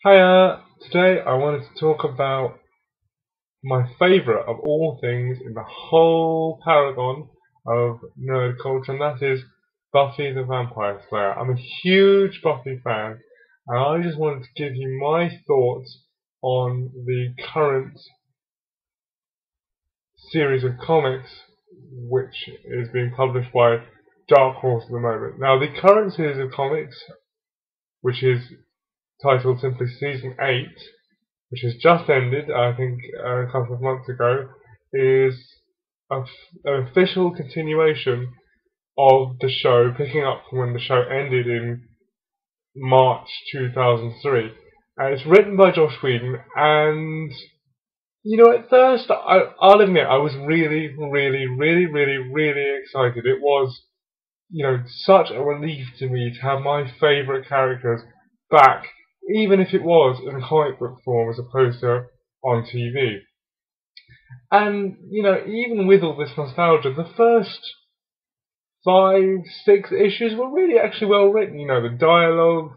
Hiya! Today I wanted to talk about my favourite of all things in the whole paragon of nerd culture, and that is Buffy the Vampire Slayer. I'm a huge Buffy fan, and I just wanted to give you my thoughts on the current series of comics which is being published by Dark Horse at the moment. Now, the current series of comics, which is titled simply Season 8, which has just ended, I think a couple of months ago, is an official continuation of the show, picking up from when the show ended in March 2003. And it's written by Joss Whedon, and at first, I'll admit, I was really, really, really, really, really excited. It was, such a relief to me to have my favourite characters back, even if it was in comic book form as opposed to on TV. And, even with all this nostalgia, the first 5, 6 issues were really actually well written. The dialogue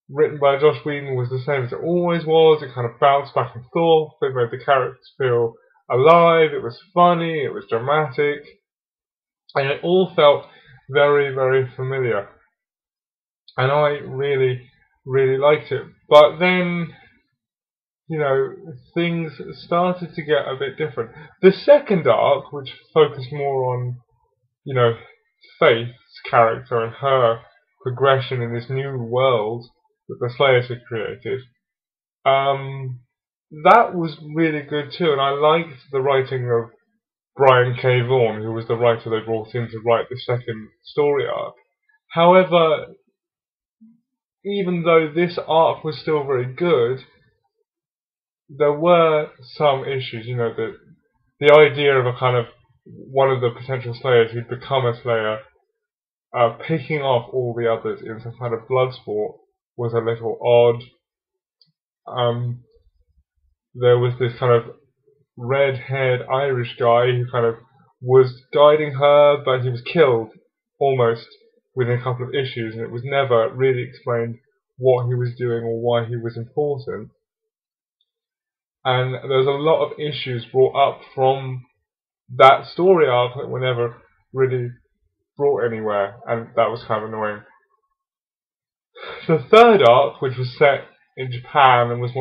written by Joss Whedon was the same as it always was. It kind of bounced back and forth. It made the characters feel alive. It was funny. It was dramatic. And it all felt very, very familiar. And I really, really liked it. But then, things started to get a bit different. The second arc, which focused more on, Faith's character and her progression in this new world that the Slayers had created, that was really good too. And I liked the writing of Brian K. Vaughan, who was the writer they brought in to write the second story arc. However, even though this arc was still very good, there were some issues. The idea of a kind of one of the potential Slayers who'd become a Slayer, picking off all the others in some kind of blood sport was a little odd. There was this kind of red-haired Irish guy who kind of was guiding her, but he was killed almost within a couple of issues, and it was never really explained what he was doing or why he was important. And there's a lot of issues brought up from that story arc that were never really brought anywhere, and that was kind of annoying. The third arc, which was set in Japan and which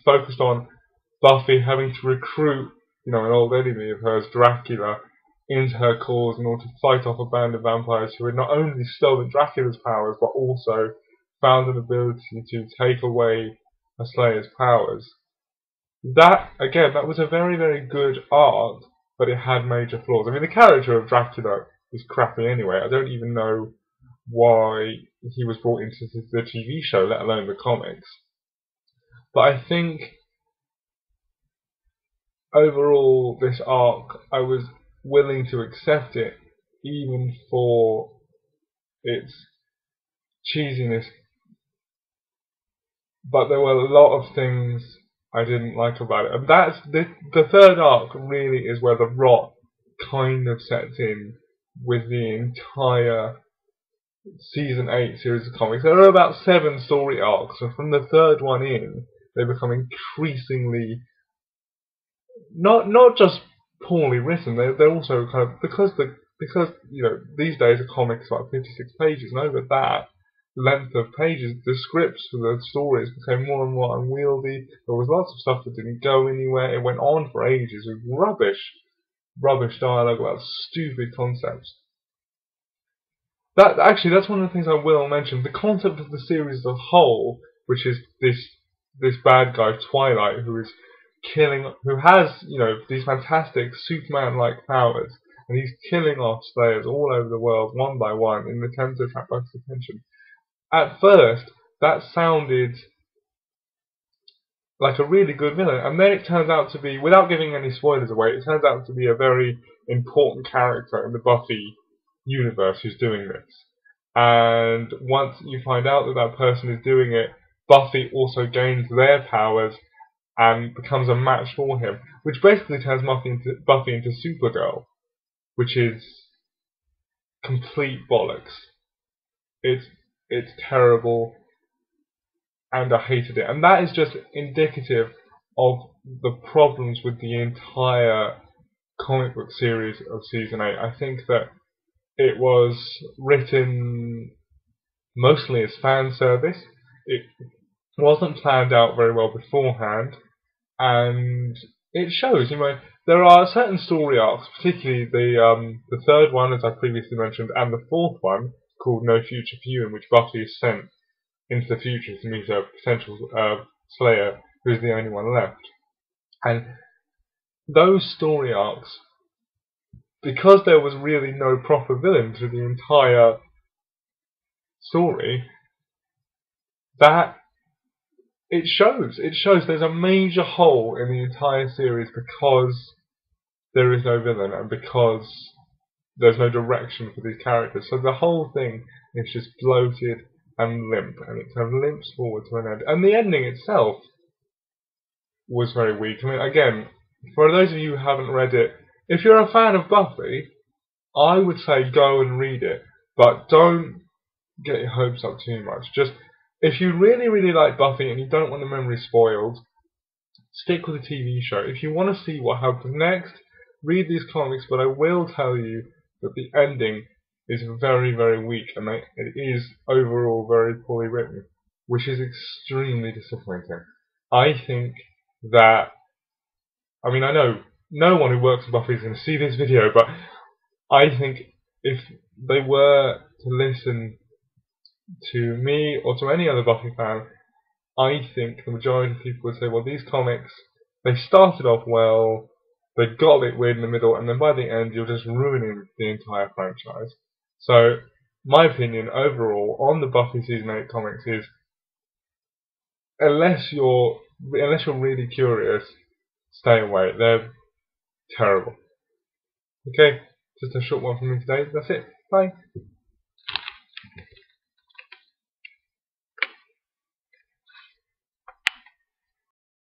focused on Buffy having to recruit, an old enemy of hers, Dracula, into her cause in order to fight off a band of vampires who had not only stolen Dracula's powers, but also found an ability to take away a Slayer's powers. That was a very, very good arc, but it had major flaws. I mean, the character of Dracula is crappy anyway. I don't even know why he was brought into the TV show, let alone the comics. But I think overall, this arc, I was willing to accept it, even for its cheesiness. But there were a lot of things I didn't like about it. And that's the third arc really is where the rot kind of sets in with the entire Season 8 series of comics. There are about 7 story arcs, and from the third one in, they become increasingly not just poorly written. They're also kind of because these days a comic's like 56 pages, and over that length of pages, the scripts for the stories became more and more unwieldy. There was lots of stuff that didn't go anywhere. It went on for ages with rubbish dialogue about stupid concepts. That's one of the things I will mention. The concept of the series as a whole, which is this bad guy Twilight, who has these fantastic Superman-like powers, and he's killing off Slayers all over the world one by one in an attempt to attract Buffy's attention. At first, that sounded like a really good villain, and then it turns out to be, without giving any spoilers away, it turns out to be a very important character in the Buffy universe who's doing this. And once you find out that that person is doing it, Buffy also gains their powers and becomes a match for him, which basically turns Buffy into Supergirl, which is complete bollocks. It's terrible. and I hated it. And that is just indicative of the problems with the entire comic book series of season 8. I think that it was written mostly as fan service. It wasn't planned out very well beforehand, and it shows. There are certain story arcs, particularly the third one, as I previously mentioned, and the fourth one called No Future for You, in which Buffy is sent into the future to meet a potential Slayer who's the only one left. And those story arcs, because there was really no proper villain to the entire story, that it shows there's a major hole in the entire series because there is no villain and because there's no direction for these characters. So the whole thing is just bloated and limp, and it kind of limps forward to an end. And the ending itself was very weak. I mean, again, for those of you who haven't read it, if you're a fan of Buffy, I would say go and read it, but don't get your hopes up too much. Just, if you really, really like Buffy and you don't want the memory spoiled, stick with the TV show. If you want to see what happens next, read these comics, but I will tell you that the ending is very, very weak, and it is overall very poorly written, which is extremely disappointing. I think that, I mean, I know no one who works at Buffy is going to see this video, but I think if they were to listen to me or to any other Buffy fan, I think the majority of people would say, well, these comics, they started off well, they got a bit weird in the middle, and then by the end you're just ruining the entire franchise. So, my opinion overall on the Buffy Season 8 comics is, unless you're really curious, stay away. They're terrible. Okay, just a short one from me today. That's it. Bye.